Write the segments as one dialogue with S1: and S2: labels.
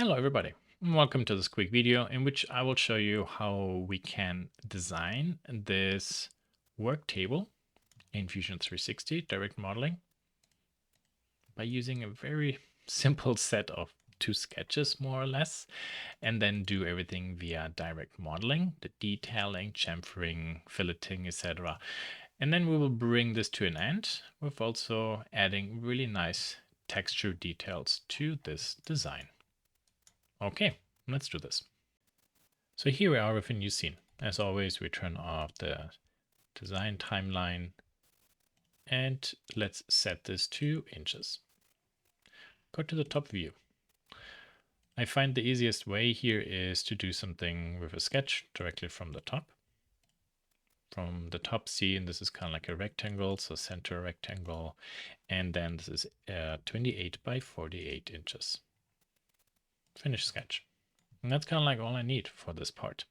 S1: Hello everybody, and welcome to this quick video in which I will show you how we can design this work table in Fusion 360 direct modeling by using a very simple set of two sketches more or less, and then do everything via direct modeling, the detailing, chamfering, filleting, etc. And then we will bring this to an end with also adding really nice texture details to this design. Okay, let's do this. So here we are with a new scene. As always, we turn off the design timeline and let's set this to inches. Go to the top view. I find the easiest way here is to do something with a sketch directly from the top. From the top scene, this is kind of like a rectangle, so center rectangle, and then this is 28 by 48 inches. Finish sketch. And that's kind of like all I need for this part.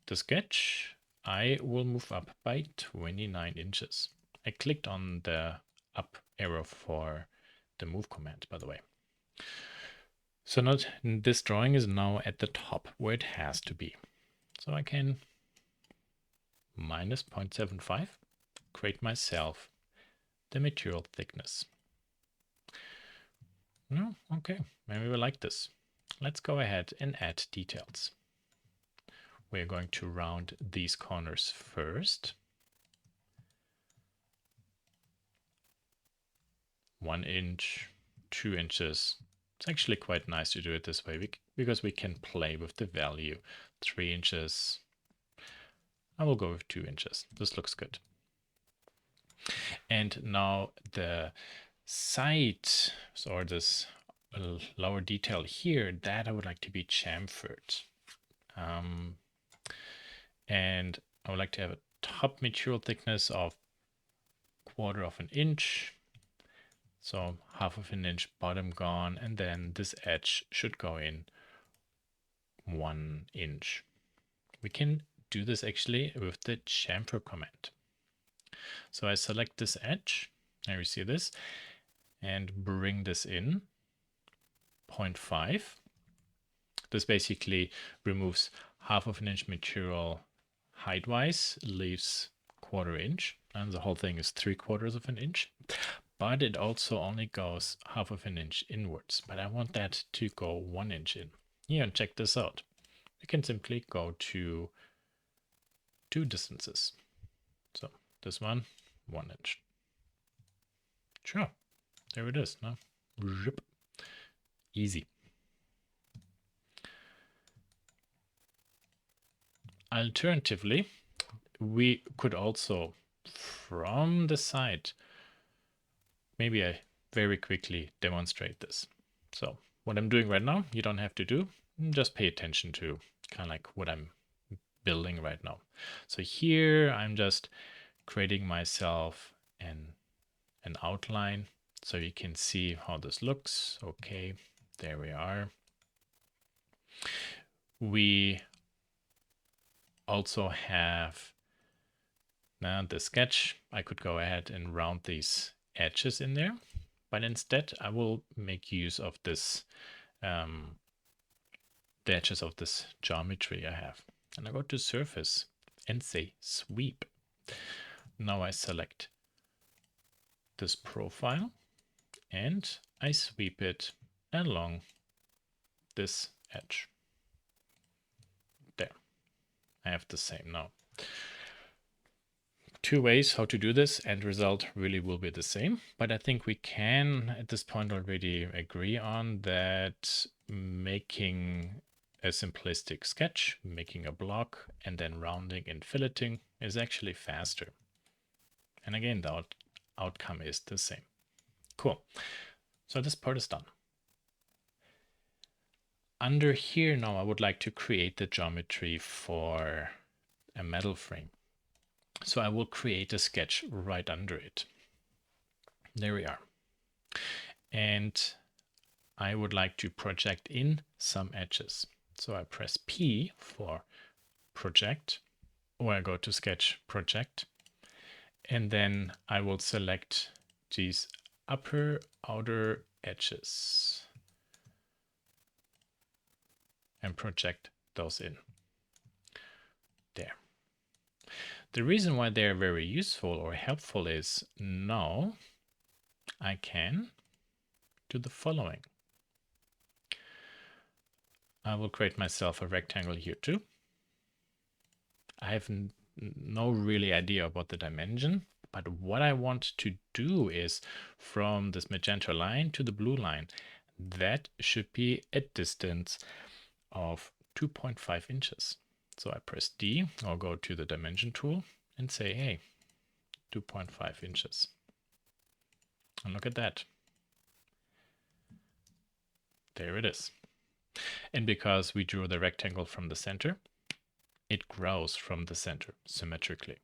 S1: The sketch, I will move up by 29 inches. I clicked on the up arrow for the move command, by the way. So note this drawing is now at the top where it has to be. So I can minus 0.75, create myself the material thickness. No, okay, maybe we like this. Let's go ahead and add details. We're going to round these corners first. 1 inch, 2 inches. It's actually quite nice to do it this way because we can play with the value. 3 inches. I will go with 2 inches. This looks good. And now the side, or this lower detail here, that I would like to be chamfered. And I would like to have a top material thickness of 1/4 of an inch. So 1/2 of an inch bottom gone, and then this edge should go in 1 inch. We can do this actually with the chamfer command. So I select this edge, there you see this, and bring this in 0.5. This basically removes 1/2 of an inch material height-wise, leaves 1/4 inch, and the whole thing is 3/4 of an inch. But it also only goes 1/2 of an inch inwards. But I want that to go 1 inch in. Here, and check this out. We can simply go to 2 distances. So this one, 1 inch. Sure, there it is. No? Easy. Alternatively, we could also, from the side, maybe I very quickly demonstrate this. So what I'm doing right now, you don't have to do, just pay attention to kind of like what I'm building right now. So here I'm just creating myself an outline so you can see how this looks. Okay, there we are. We also have now the sketch. I could go ahead and round these edges in there, but instead I will make use of this the edges of this geometry I have. And I go to surface and say sweep. Now I select this profile and I sweep it along this edge. There, I have the same now. 2 ways how to do this, end result really will be the same, but I think we can at this point already agree on that making a simplistic sketch, making a block, and then rounding and filleting is actually faster. And again, the outcome is the same. Cool. So this part is done. Under here now, I would like to create the geometry for a metal frame. So I will create a sketch right under it. There we are. And I would like to project in some edges. So I press P for project, or I go to sketch project, and then I will select these upper outer edges. and project those in. There. The reason why they're very useful or helpful is now I can do the following. I will create myself a rectangle here too. I have no really idea about the dimension, but what I want to do is from this magenta line to the blue line, that should be a distance of 2.5 inches. So I press D, I'll go to the dimension tool and say, hey, 2.5 inches. And look at that. There it is. And because we drew the rectangle from the center, it grows from the center symmetrically.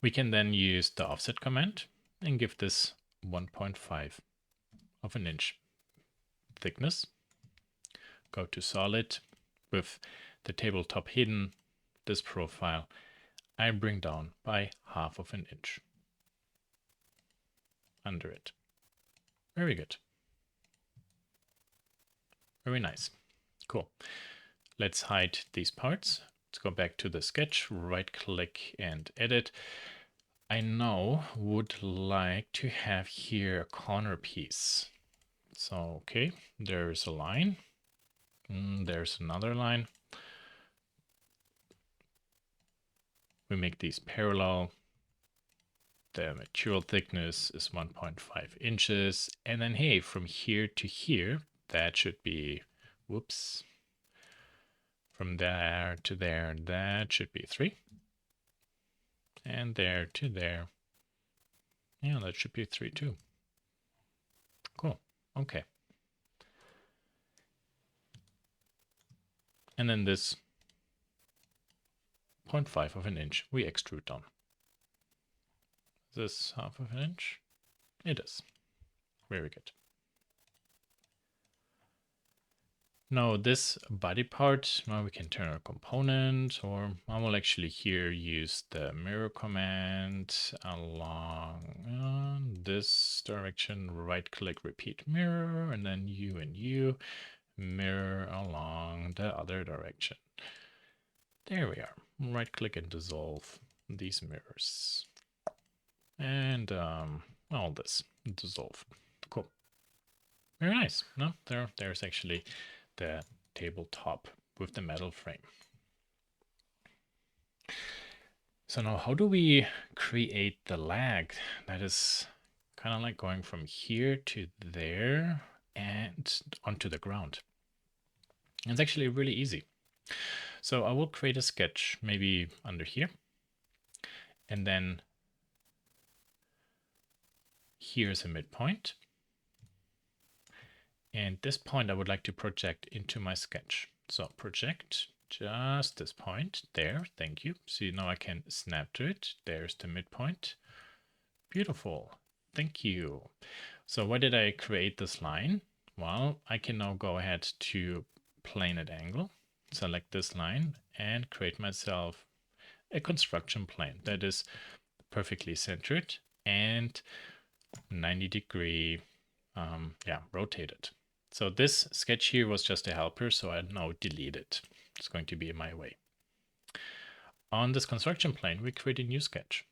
S1: We can then use the offset command and give this 1.5 of an inch thickness. Go to solid with the tabletop hidden, this profile, I bring down by 1/2 of an inch under it. Very good. Very nice. Cool. Let's hide these parts. Let's go back to the sketch, right click and edit. I now would like to have here a corner piece. So, okay, there's a line. There's another line. We make these parallel. The material thickness is 1.5 inches. And then, hey, from here to here, that should be, whoops, from there to there, that should be 3. And there to there, yeah, that should be 3 too. Cool, okay. And then this 0.5 of an inch we extrude down. This 1/2 of an inch? It is. Very good. Now this body part, now we can turn our component, or I will actually here use the mirror command along this direction, right click, repeat mirror, and then you and you, mirror along the other direction. There we are. Right click and dissolve these mirrors. And all this dissolve. Cool. Very nice. No, there's actually the tabletop with the metal frame. So now how do we create the lag? That is kind of like going from here to there and onto the ground. It's actually really easy. So I will create a sketch maybe under here. And then here's a midpoint. And this point I would like to project into my sketch. So project just this point there. Thank you. See, now I can snap to it. There's the midpoint. Beautiful. Thank you. So why did I create this line? Well, I can now go ahead to plane at angle, select this line and create myself a construction plane that is perfectly centered and 90-degree rotated. So this sketch here was just a helper, so I now delete it. It's going to be my way. On this construction plane, we create a new sketch.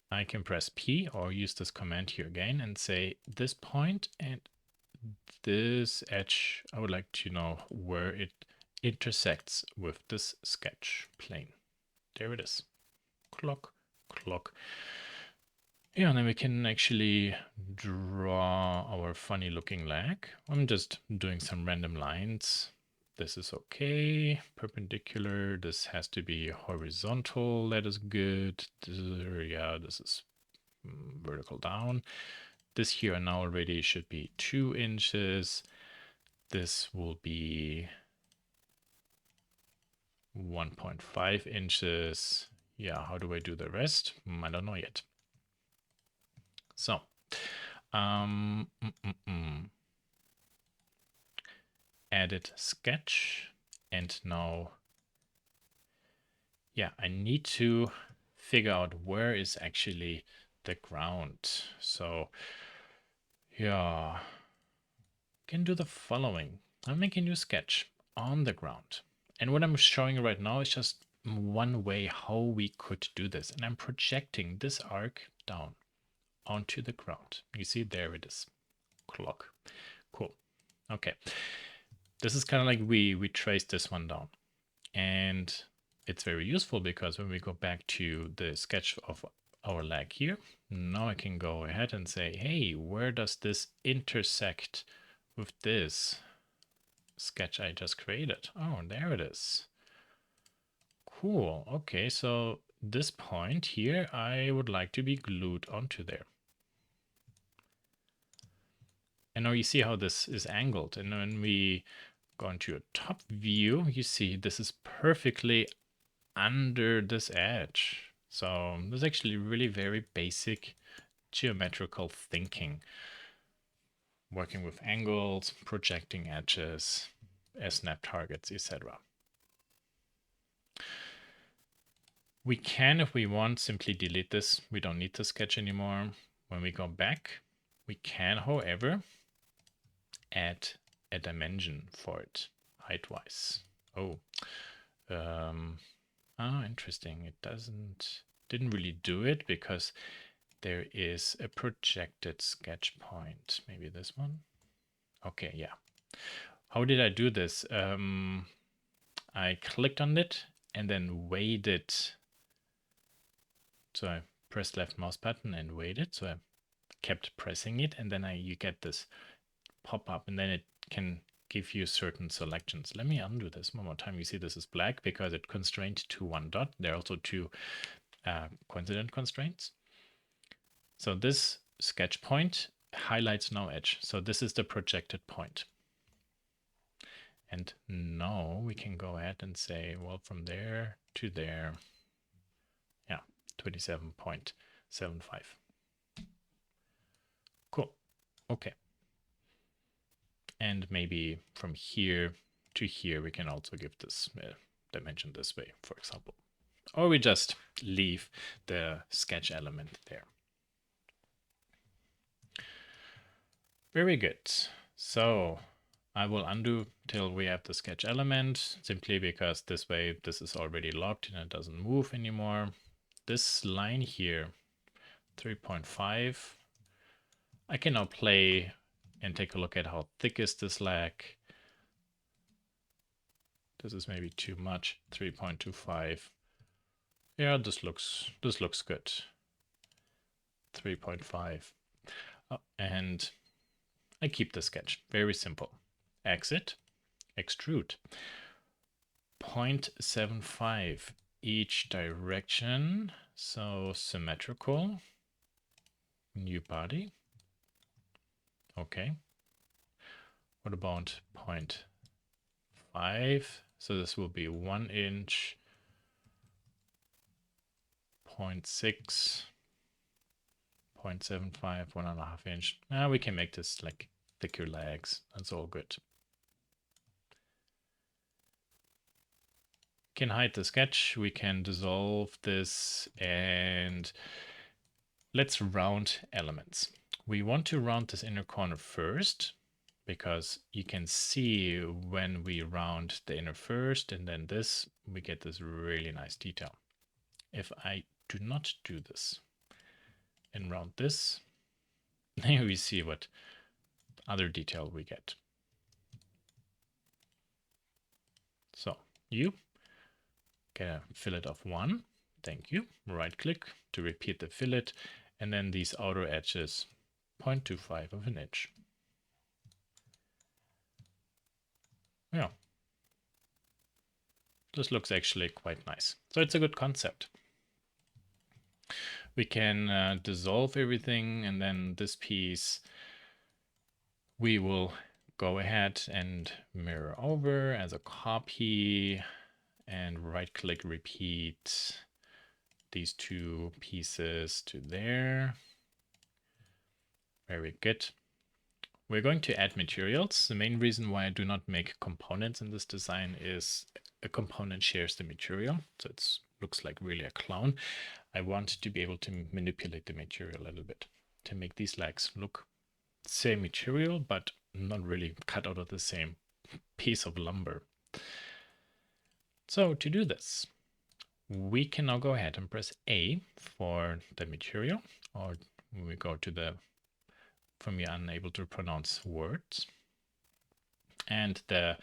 S1: I can press P or use this command here again and say this point and this edge, I would like to know where it intersects with this sketch plane. There it is. Clock, clock. Yeah, and then we can actually draw our funny looking lag. I'm just doing some random lines. This is okay. Perpendicular. This has to be horizontal. That is good. This is vertical down. This here now already should be 2 inches. This will be 1.5 inches. Yeah, how do I do the rest? I don't know yet. So, edit sketch, and now, yeah, I need to figure out where is actually the ground. So, yeah, can do the following. I'm making a new sketch on the ground. And what I'm showing right now is just one way how we could do this. And I'm projecting this arc down onto the ground. You see, there it is. Clock. Cool. Okay. This is kind of like we traced this one down. And it's very useful because when we go back to the sketch of our leg here, now I can go ahead and say, hey, where does this intersect with this sketch I just created? Oh, there it is. Cool. Okay, so this point here, I would like to be glued onto there. And now you see how this is angled. And when we go into a top view, you see this is perfectly under this edge. So this is actually really very basic geometrical thinking. Working with angles, projecting edges as snap targets, etc. We can, if we want, simply delete this. We don't need the sketch anymore. When we go back, we can, however, add a dimension for it, height-wise. Oh, interesting. It didn't really do it because there is a projected sketch point. Maybe this one? Okay, yeah. How did I do this? I clicked on it and then waited. So I pressed left mouse button and waited. So I kept pressing it, and then you get this pop up, and then it can give you certain selections. Let me undo this one more time. You see this is black because it constrained to one dot. There are also two coincident constraints. So this sketch point highlights no edge. So this is the projected point. And now we can go ahead and say, well, from there to there, yeah, 27.75. Cool. Okay. And maybe from here to here, we can also give this dimension this way, for example. Or we just leave the sketch element there. Very good. So I will undo till we have the sketch element, simply because this way this is already locked and it doesn't move anymore. This line here, 3.5, I can now play and take a look at how thick is this leg. This is maybe too much, 3.25. Yeah, this looks good. 3.5. And I keep the sketch. Very simple. Exit, extrude. 0.75 each direction. So symmetrical. New body. Okay. What about 0.5? So this will be 1 inch. 0.6. 0.75, 1.5 inch. Now we can make this like thicker legs. That's all good. Can hide the sketch. We can dissolve this, and let's round elements. We want to round this inner corner first, because you can see when we round the inner first and then this, we get this really nice detail. If I do not do this and round this, then we see what other detail we get. So you get a fillet of 1. Thank you. Right click to repeat the fillet, and then these outer edges 0.25 of an inch. Yeah. This looks actually quite nice. So it's a good concept. We can dissolve everything, and then this piece we will go ahead and mirror over as a copy and right click repeat these two pieces to there. Very good. We're going to add materials. The main reason why I do not make components in this design is a component shares the material, so it looks like really a clown. I want to be able to manipulate the material a little bit to make these legs look same material, but not really cut out of the same piece of lumber. So to do this, we can now go ahead and press A for the material, or we go to the, from you're unable to pronounce words. And the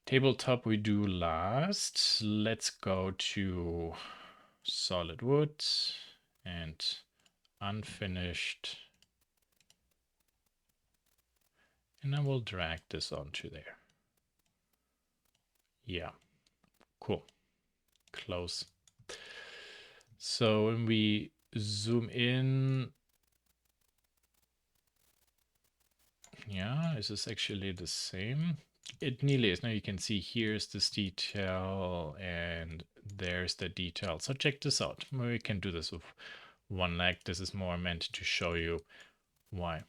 S1: tabletop we do last. Let's go to solid wood and unfinished. And I will drag this onto there. Yeah, cool. Close. So when we zoom in, yeah, is this actually the same? It nearly is. Now you can see here's this detail and there's the detail. So check this out. We can do this with one leg. This is more meant to show you why.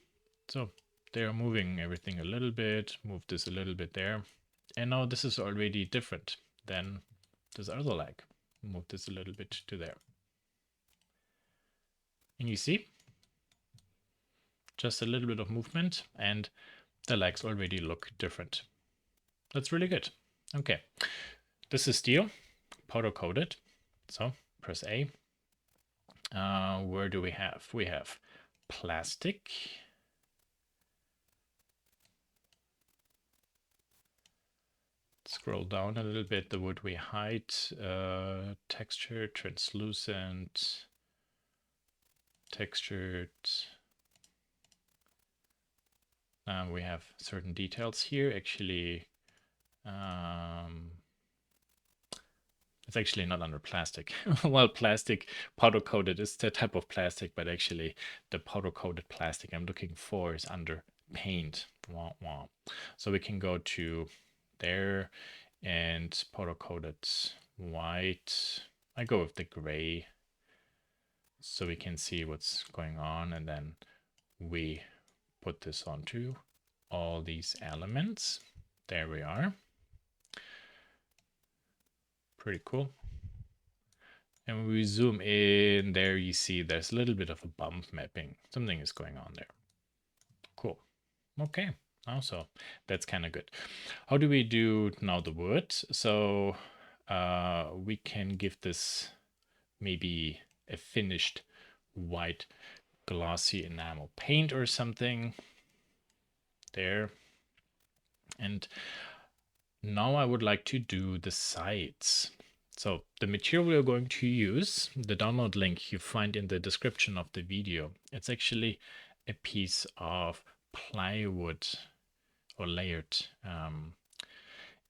S1: So they're moving everything a little bit, move this a little bit there. And now this is already different than this other leg. Move this a little bit to there. And you see, just a little bit of movement and the legs already look different. That's really good. Okay, this is steel, powder coated. So press A. Where do we have? We have plastic. Scroll down a little bit. The wood we hide. Texture, translucent, textured. We have certain details here. Actually, it's actually not under plastic. Well, plastic powder coated is the type of plastic, but actually the powder coated plastic I'm looking for is under paint. Wah, wah. So we can go to there and powder coated white. I go with the gray so we can see what's going on, and then we put this onto all these elements. There we are. Pretty cool. And when we zoom in, there you see there's a little bit of a bump mapping. Something is going on there. Cool. Okay. Also, that's kind of good. How do we do now the wood? So we can give this maybe a finished white glossy enamel paint or something there. And now I would like to do the sides. So the material we're going to use, the download link you find in the description of the video. It's actually a piece of plywood or layered.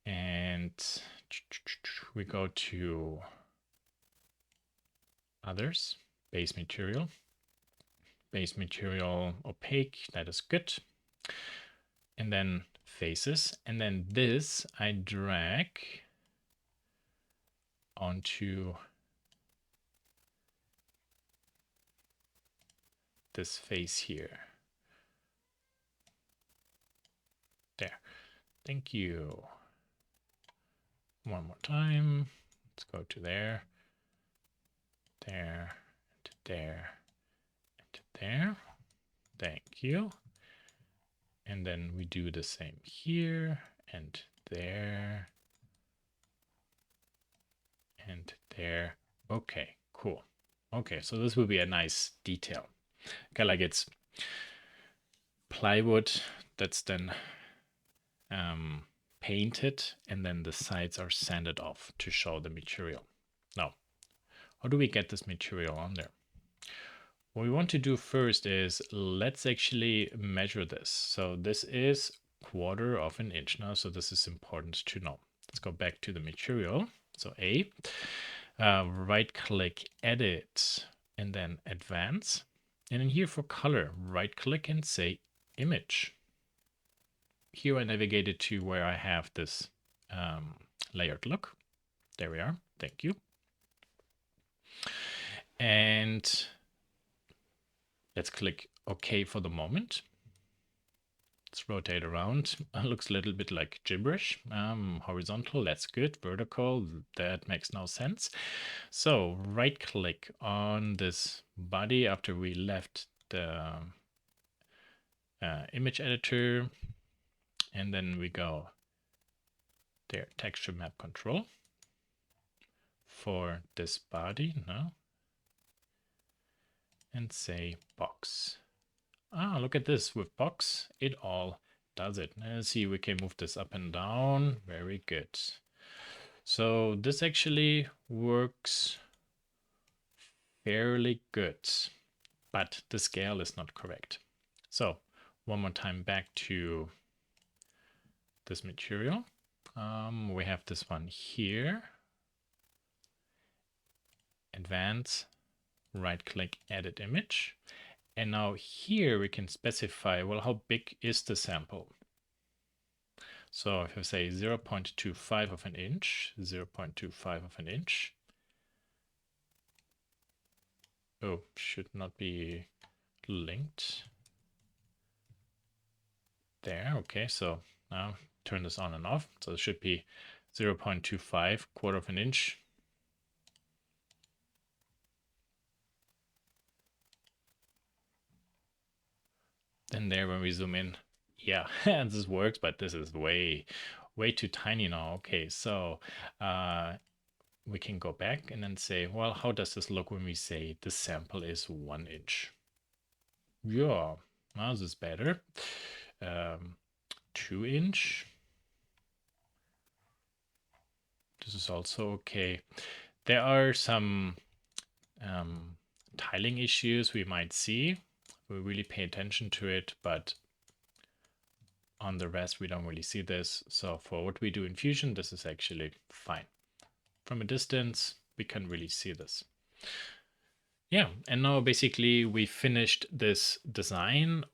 S1: And we go to others, base material opaque, that is good. And then faces, and then this I drag onto this face here. There. Thank you. One more time. Let's go to there, there, and there, and there. Thank you. And then we do the same here and there and there. Okay, cool. Okay, so this will be a nice detail. Okay, like it's plywood that's then painted, and then the sides are sanded off to show the material. Now, how do we get this material on there? What we want to do first is let's actually measure this. So this is 1/4 of an inch now, so this is important to know. Let's go back to the material. So A, right click, edit, and then advance. And in here for color, right click and say image. Here I navigated to where I have this layered look. There we are. Thank you. And let's click OK for the moment. Let's rotate around. Looks a little bit like gibberish. Horizontal, that's good. Vertical, that makes no sense. So right click on this body after we left the image editor. And then we go there, texture map control for this body, no? And say box. Ah, look at this, with box, it all does it. Let's see, we can move this up and down. Very good. So this actually works fairly good, but the scale is not correct. So one more time back to this material. We have this one here. Advance, right click, edit image. And now here we can specify, well, how big is the sample? So if I say 0.25 of an inch, 0.25 of an inch. Oh, should not be linked. There, okay, so now turn this on and off. So it should be 0.25, quarter of an inch. Then there, when we zoom in, yeah, this works, but this is way too tiny now. Okay, so we can go back and then say, well, how does this look when we say the sample is 1 inch? Yeah, now this is better. 2 inch. This is also okay. There are some tiling issues we might see. We really pay attention to it, but on the rest, we don't really see this. So for what we do in Fusion, this is actually fine. From a distance, we can really see this. Yeah, and now basically we finished this design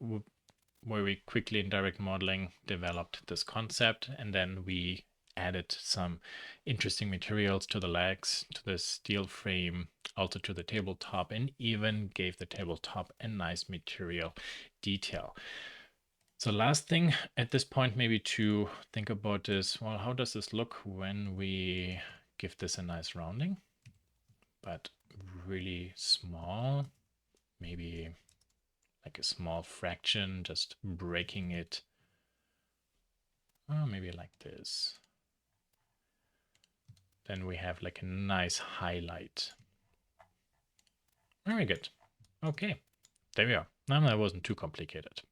S1: where we quickly in direct modeling developed this concept, and then we added some interesting materials to the legs, to the steel frame, also to the tabletop, and even gave the tabletop a nice material detail. So last thing at this point maybe to think about is, well, how does this look when we give this a nice rounding, but really small, maybe like a small fraction, just breaking it. Oh, maybe like this. Then we have like a nice highlight. Very good. Okay, there we are. Now that wasn't too complicated.